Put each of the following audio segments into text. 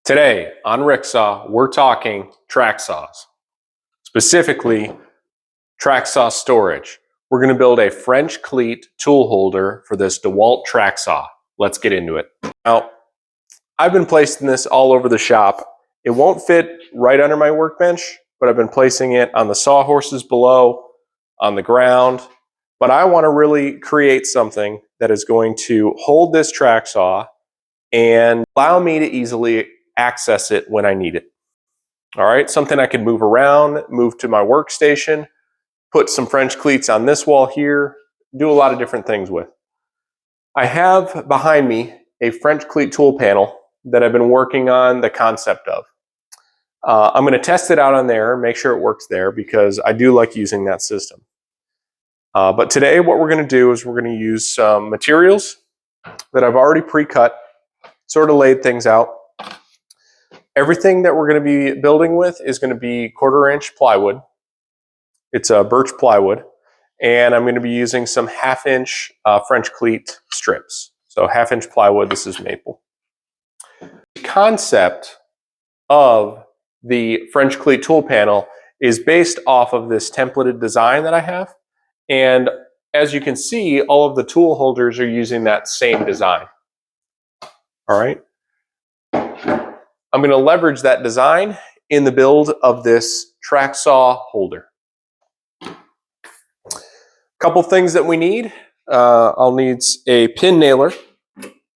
Today on Ricksaw, we're talking track saws, specifically track saw storage. We're going to build a French cleat tool holder for this DeWalt Track Saw. Let's get into it. Now, I've been placing this all over the shop. It won't fit right under my workbench, but I've been placing it on the sawhorses below, on the ground. But I want to really create something that is going to hold this track saw and allow me to easily access it when I need it. All right, something I can move around, move to my workstation, put some French cleats on this wall here, do a lot of different things with. I have behind me a French cleat tool panel that I've been working on the concept of. I'm going to test it out on there, make sure it works there, because I do like using that system. But today what we're going to do is we're going to use some materials that I've already pre-cut, sort of laid things out. Everything that we're going to be building with is going to be 1/4-inch plywood. It's a birch plywood. And I'm going to be using some 1/2-inch French cleat strips. So 1/2-inch plywood, this is maple. The concept of the French cleat tool panel is based off of this templated design that I have. And as you can see, all of the tool holders are using that same design. All right. I'm going to leverage that design in the build of this track saw holder. Couple things that we need. I'll need a pin nailer,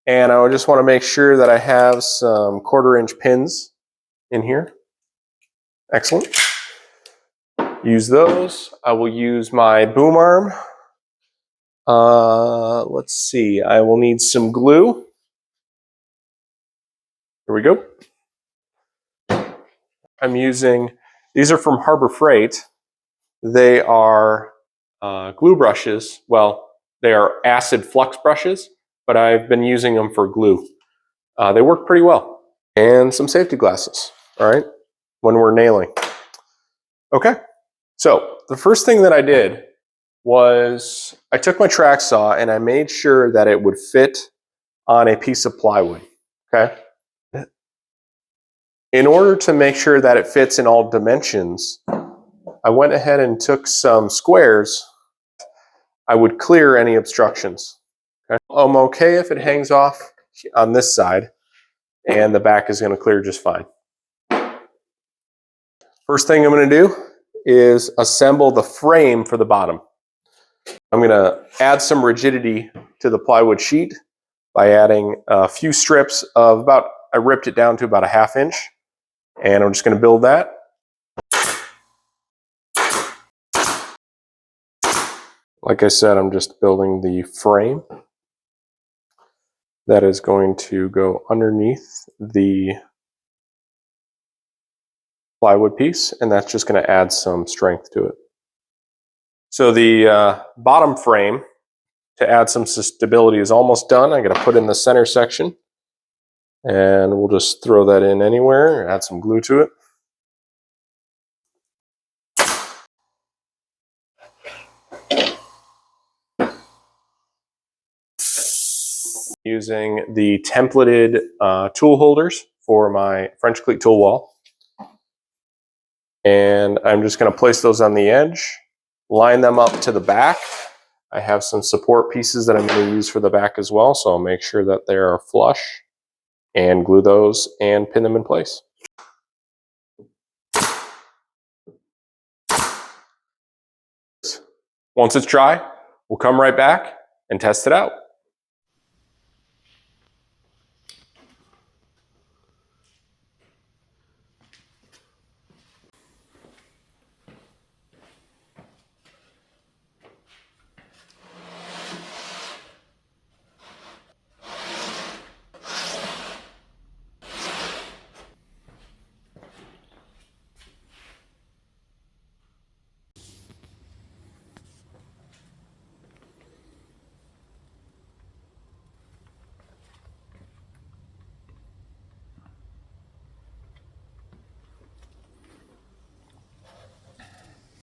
and I just want to make sure that I have some 1/4-inch pins in here. Excellent. Use those. I will use my boom arm. Let's see. I will need some glue. Here we go. I'm using, these are from Harbor Freight. They are glue brushes. Well, they are acid flux brushes, but I've been using them for glue. They work pretty well. And some safety glasses, all right, when we're nailing. Okay, so the first thing that I did was I took my track saw and I made sure that it would fit on a piece of plywood, okay? In order to make sure that it fits in all dimensions, I went ahead and took some squares. I would clear any obstructions. Okay? I'm okay if it hangs off on this side, and the back is going to clear just fine. First thing I'm going to do is assemble the frame for the bottom. I'm going to add some rigidity to the plywood sheet by adding a few strips of about, I ripped it down to about 1/2 inch. And I'm just going to build that. Like I said, I'm just building the frame that is going to go underneath the plywood piece, and that's just going to add some strength to it. So the bottom frame, to add some stability, is almost done. I'm going to put in the center section. And we'll just throw that in anywhere, add some glue to it. Using the templated tool holders for my French cleat tool wall. And I'm just going to place those on the edge, line them up to the back. I have some support pieces that I'm going to use for the back as well, so I'll make sure that they are flush. And glue those and pin them in place. Once it's dry, we'll come right back and test it out.